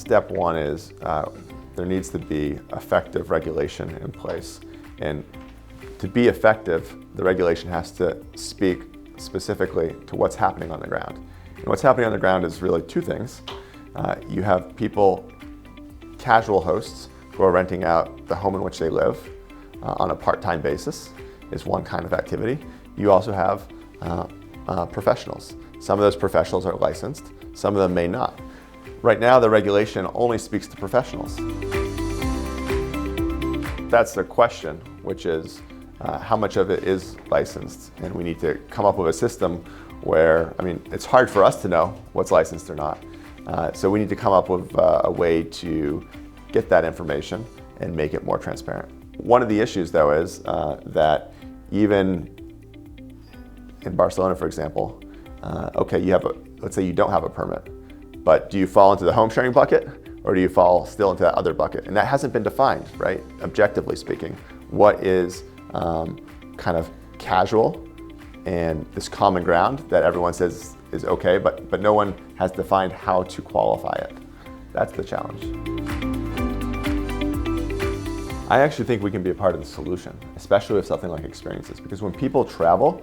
Step one is there needs to be effective regulation in place. And to be effective, the regulation has to speak specifically to what's happening on the ground. And what's happening on the ground is really two things. You have people, casual hosts, who are renting out the home in which they live on a part-time basis is one kind of activity. You also have professionals. Some of those professionals are licensed, some of them may not. Right now, the regulation only speaks to professionals. That's the question, which is how much of it is licensed? And we need to come up with a system where, it's hard for us to know what's licensed or not. So we need to come up with a way to get that information and make it more transparent. One of the issues, though, is that even in Barcelona, for example, let's say you don't have a permit, but do you fall into the home sharing bucket or do you fall still into that other bucket? And that hasn't been defined, right? Objectively speaking, what is kind of casual and this common ground that everyone says is okay, but no one has defined how to qualify it. That's the challenge. I actually think we can be a part of the solution, especially with something like experiences, because when people travel,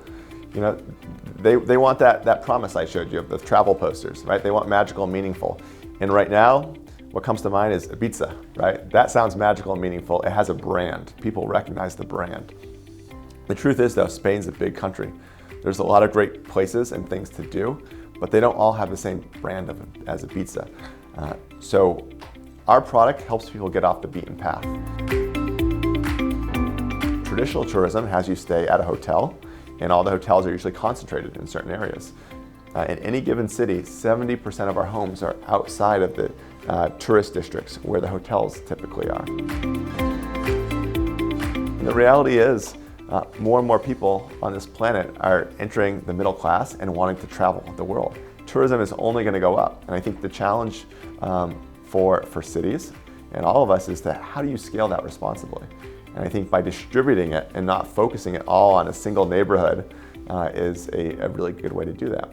they want that promise I showed you of the travel posters, right? They want magical and meaningful. And right now, what comes to mind is Ibiza, right? That sounds magical and meaningful. It has a brand. People recognize the brand. The truth is, though, Spain's a big country. There's a lot of great places and things to do, but they don't all have the same brand as Ibiza. So our product helps people get off the beaten path. Traditional tourism has you stay at a hotel, and all the hotels are usually concentrated in certain areas. In any given city, 70% of our homes are outside of the tourist districts where the hotels typically are. And the reality is, more and more people on this planet are entering the middle class and wanting to travel the world. Tourism is only going to go up, and I think the challenge for cities and all of us is that how do you scale that responsibly? And I think by distributing it and not focusing it all on a single neighborhood is a really good way to do that.